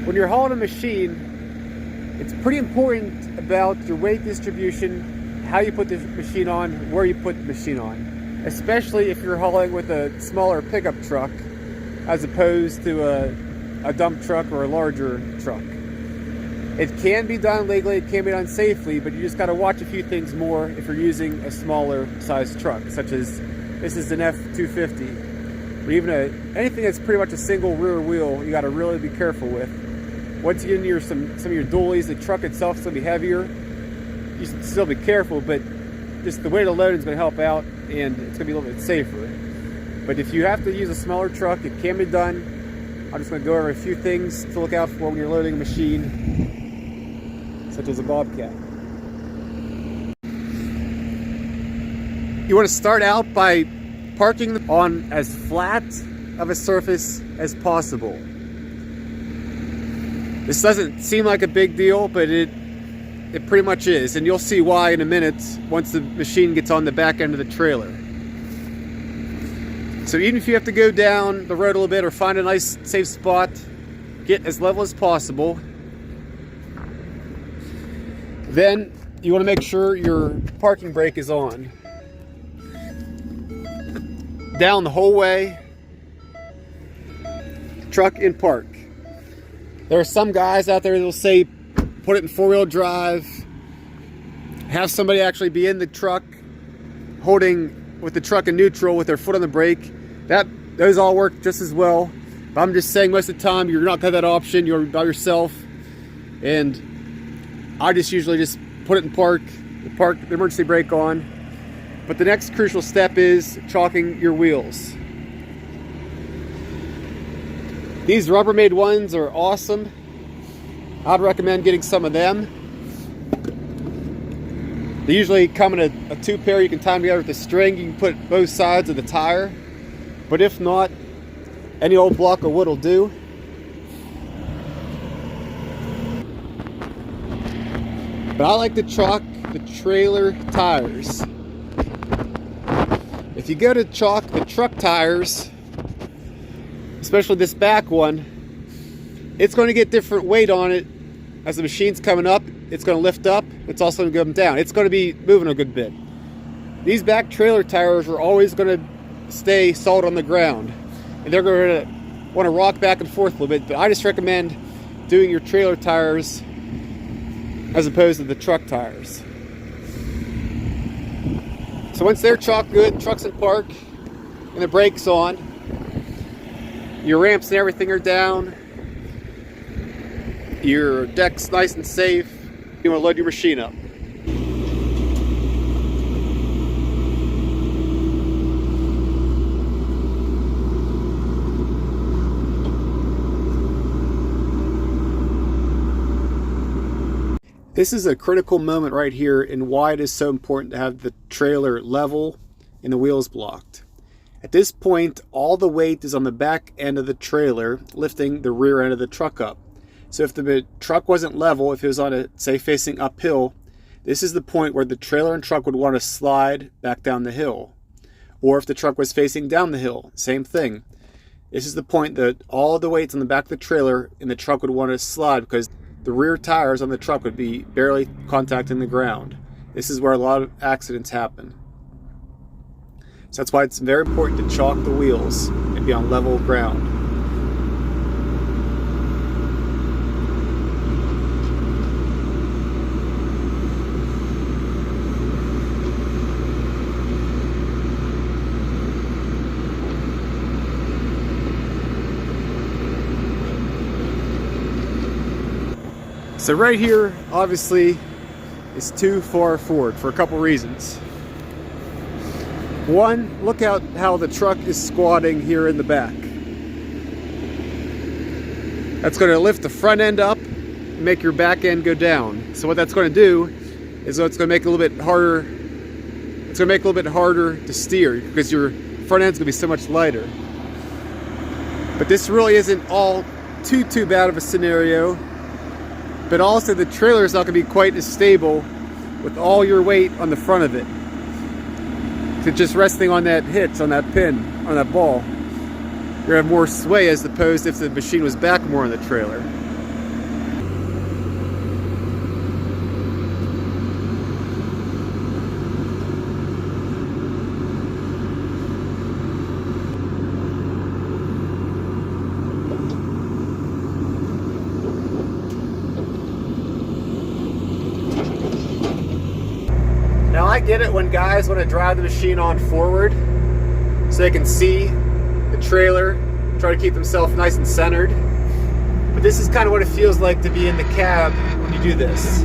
when you're hauling a machine, it's pretty important about your weight distribution, how you put the machine on, where you put the machine on. Especially if you're hauling with a smaller pickup truck as opposed to a dump truck or a larger truck. It can be done legally, it can be done safely, but you just got to watch a few things more if you're using a smaller sized truck, such as this is an F250, or even anything that's pretty much a single rear wheel. You got to really be careful with. Once you get into some of your dualies, the truck itself is going to be heavier. You should still be careful, but just the weight of the load is going to help out, and it's going to be a little bit safer. But if you have to use a smaller truck, it can be done. I'm just going to go over a few things to look out for when you're loading a machine, such as a Bobcat. You want to start out by parking on as flat of a surface as possible. This doesn't seem like a big deal, but it pretty much is, and you'll see why in a minute once the machine gets on the back end of the trailer. So even if you have to go down the road a little bit or find a nice safe spot, get as level as possible. Then you want to make sure your parking brake is on. Down the whole way, truck in park. There are some guys out there that will say put it in four-wheel drive, have somebody actually be in the truck holding with the truck in neutral with their foot on the brake. Those all work just as well. But I'm just saying most of the time you're not going to have that option. You're by yourself, and I just usually just put it in park the emergency brake on. But the next crucial step is chalking your wheels. These Rubbermaid ones are awesome. I'd recommend getting some of them. They usually come in a two pair. You can tie them together with a string. You can put both sides of the tire. But if not, any old block of wood will do. But I like to chalk the trailer tires. If you go to chalk the truck tires, especially this back one, it's going to get different weight on it. As the machine's coming up, it's going to lift up. It's also going to go down. It's going to be moving a good bit. These back trailer tires are always going to stay solid on the ground, and they're going to want to rock back and forth a little bit. But I just recommend doing your trailer tires as opposed to the truck tires. So once they're chalked good, truck's in park, and the brake's on, your ramps and everything are down, your deck's nice and safe, you want to load your machine up. This is a critical moment right here in why it is so important to have the trailer level and the wheels blocked. At this point, all the weight is on the back end of the trailer, lifting the rear end of the truck up. So if the truck wasn't level, if it was on say facing uphill, this is the point where the trailer and truck would want to slide back down the hill. Or if the truck was facing down the hill, same thing. This is the point that all the weight's on the back of the trailer and the truck would want to slide because the rear tires on the truck would be barely contacting the ground. This is where a lot of accidents happen. So that's why it's very important to chalk the wheels and be on level ground. So right here, obviously, is too far forward for a couple reasons. One, look out how the truck is squatting here in the back. That's going to lift the front end up and make your back end go down. So what that's going to do is it's going to make it a little bit harder. It's going to make it a little bit harder to steer because your front end's going to be so much lighter. But this really isn't all too bad of a scenario. But also the trailer is not going to be quite as stable with all your weight on the front of it. So just resting on that hitch, on that pin, on that ball, you're going to have more sway as opposed if the machine was back more on the trailer. get it when guys want to drive the machine on forward so they can see the trailer, try to keep themselves nice and centered. But this is kind of what it feels like to be in the cab when you do this.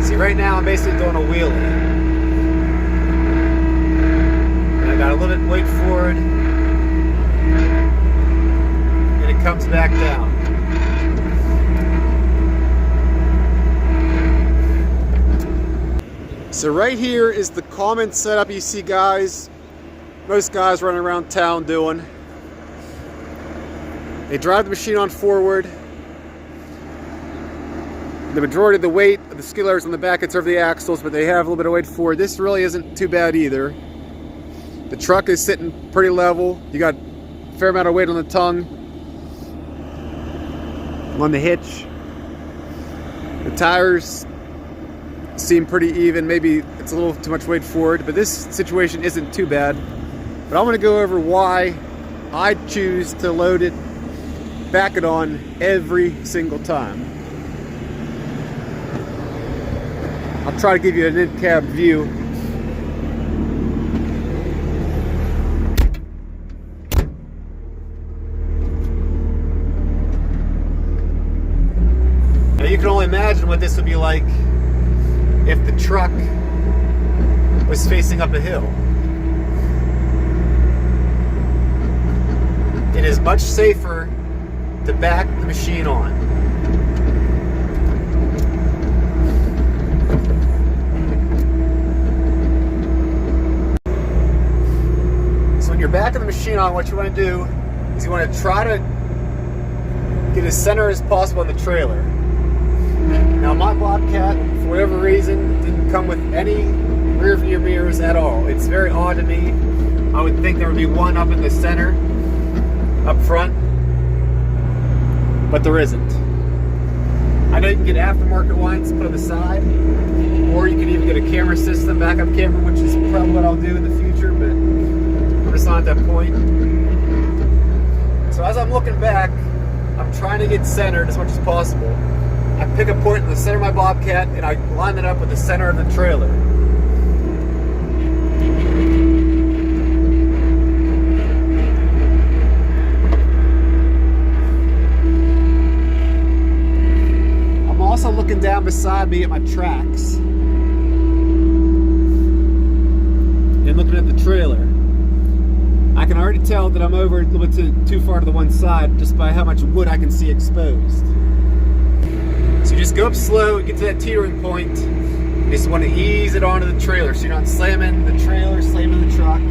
See, right now I'm basically doing a wheelie. And I got a little bit weight forward, and it comes back down. So right here is the common setup you see most guys running around town doing. They drive the machine on forward. The majority of the weight of the skid loader's on the back, it's over the axles, but they have a little bit of weight forward. This really isn't too bad either. The truck is sitting pretty level. You got a fair amount of weight on the tongue, on the hitch. The tires seem pretty even. Maybe it's a little too much weight forward, but this situation isn't too bad. But I want to go over why I choose to load it, back it on every single time. I'll try to give you an in-cab view. Now you can only imagine what this would be like if the truck was facing up a hill. It is much safer to back the machine on. So when you're backing the machine on, what you want to do is you want to try to get as center as possible in the trailer. Now my Bobcat, for whatever reason, didn't come with any rear view mirrors at all. It's very odd to me. I would think there would be one up in the center, up front, but there isn't. I know you can get aftermarket ones put on the side, or you can even get a camera system, backup camera, which is probably what I'll do in the future, but we're just not at that point. So as I'm looking back, I'm trying to get centered as much as possible. I pick a point in the center of my Bobcat and I line it up with the center of the trailer. I'm also looking down beside me at my tracks and looking at the trailer. I can already tell that I'm over a little bit too far to the one side just by how much wood I can see exposed. So you just go up slow, get to that teetering point, and you just want to ease it onto the trailer so you're not slamming the trailer, slamming the truck.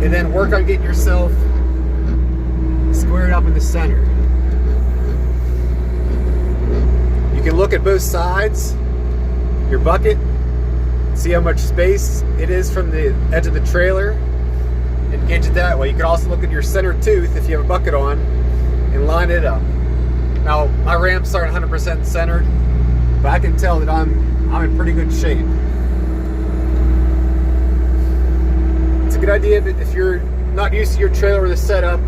And then work on getting yourself squared up in the center. You can look at both sides, your bucket, see how much space it is from the edge of the trailer, and gauge it that way. You can also look at your center tooth if you have a bucket on and line it up. Now, my ramps aren't 100% centered, but I can tell that I'm in pretty good shape. It's a good idea that if you're not used to your trailer or the setup,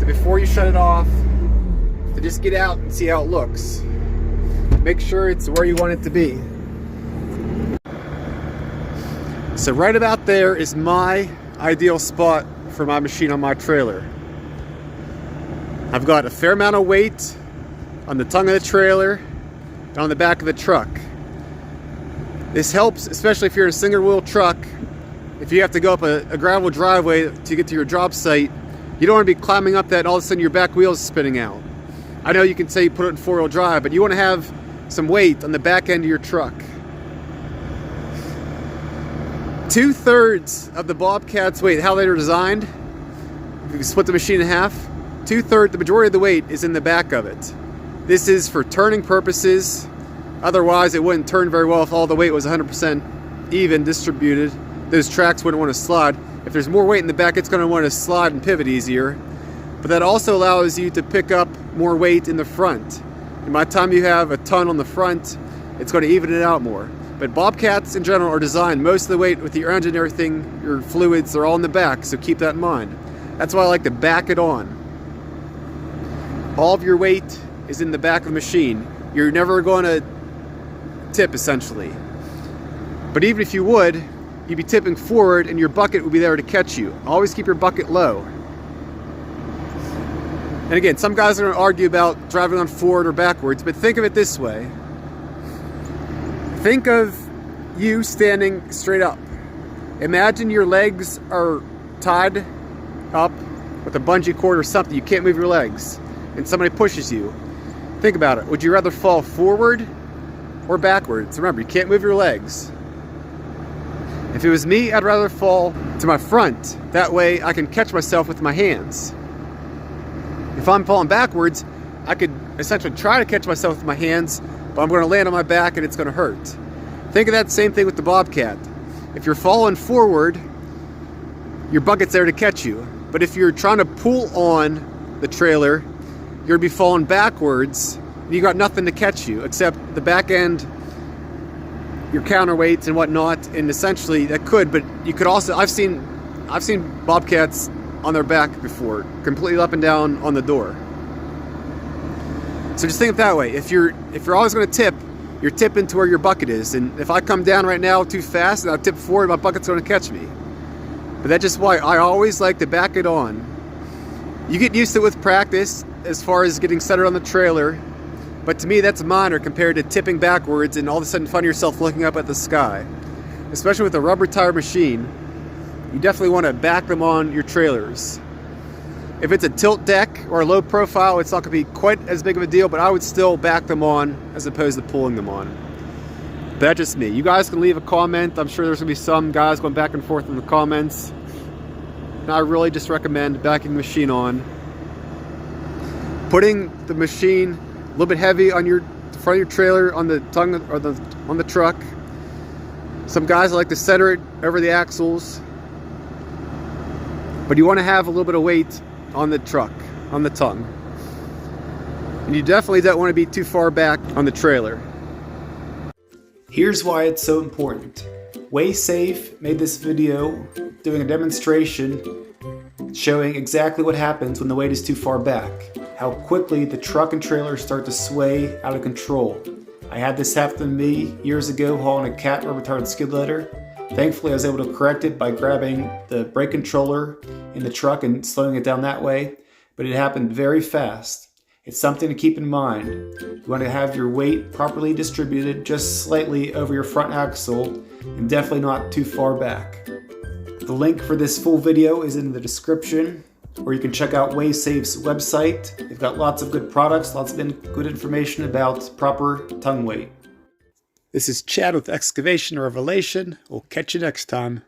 to before you shut it off, to just get out and see how it looks. Make sure it's where you want it to be. So right about there is my ideal spot for my machine on my trailer. I've got a fair amount of weight on the tongue of the trailer and on the back of the truck. This helps, especially if you're in a single wheel truck. If you have to go up a gravel driveway to get to your job site, you don't want to be climbing up that and all of a sudden your back wheel is spinning out. I know you can say you put it in four-wheel drive, but you want to have some weight on the back end of your truck. 2/3 of the Bobcat's weight, how they were designed, if you split the machine in half, 2/3, the majority of the weight is in the back of it. This is for turning purposes. Otherwise, it wouldn't turn very well if all the weight was 100% even distributed. Those tracks wouldn't want to slide. If there's more weight in the back, it's going to want to slide and pivot easier. But that also allows you to pick up more weight in the front. And by the time you have a ton on the front, it's going to even it out more. But Bobcats in general are designed, most of the weight with your engine and everything, your fluids, they're all in the back, so keep that in mind. That's why I like to back it on. All of your weight is in the back of the machine. You're never going to tip, essentially. But even if you would, you'd be tipping forward and your bucket would be there to catch you. Always keep your bucket low. And again, some guys are going to argue about driving on forward or backwards, but think of it this way. Think of you standing straight up. Imagine your legs are tied up with a bungee cord or something. You can't move your legs, and somebody pushes you. Think about it. Would you rather fall forward or backwards? Remember, you can't move your legs. If it was me, I'd rather fall to my front. That way I can catch myself with my hands. If I'm falling backwards, I could essentially try to catch myself with my hands, but I'm going to land on my back and it's going to hurt. Think of that same thing with the Bobcat. If you're falling forward, your bucket's there to catch you. But if you're trying to pull on the trailer, you're going to be falling backwards, and you got nothing to catch you except the back end, your counterweights and whatnot, and essentially that could, but you could also, I've seen Bobcats on their back before, completely up and down on the door. So just think of it that way. If you're always going to tip, you're tipping to where your bucket is, and if I come down right now too fast and I tip forward, my bucket's going to catch me. But that's just why I always like to back it on. You get used to it with practice as far as getting centered on the trailer, but to me that's minor compared to tipping backwards and all of a sudden find yourself looking up at the sky. Especially with a rubber tire machine, you definitely want to back them on your trailers. If it's a tilt deck or a low profile, it's not going to be quite as big of a deal, but I would still back them on as opposed to pulling them on. But that's just me. You guys can leave a comment. I'm sure there's going to be some guys going back and forth in the comments. And I really just recommend backing the machine on. Putting the machine a little bit heavy on the front of your trailer, on the tongue or on the truck. Some guys like to center it over the axles. But you want to have a little bit of weight on the truck, on the tongue. And you definitely don't want to be too far back on the trailer. Here's why it's so important. WaySafe made this video doing a demonstration showing exactly what happens when the weight is too far back. How quickly the truck and trailer start to sway out of control. I had this happen to me years ago hauling a cat rubber retarded skid loader. Thankfully I was able to correct it by grabbing the brake controller in the truck and slowing it down that way, but it happened very fast. It's something to keep in mind. You want to have your weight properly distributed just slightly over your front axle and definitely not too far back. The link for this full video is in the description, or you can check out WaySafe's website. They've got lots of good products, lots of good information about proper tongue weight. This is Chad with Excavation Revelation. We'll catch you next time.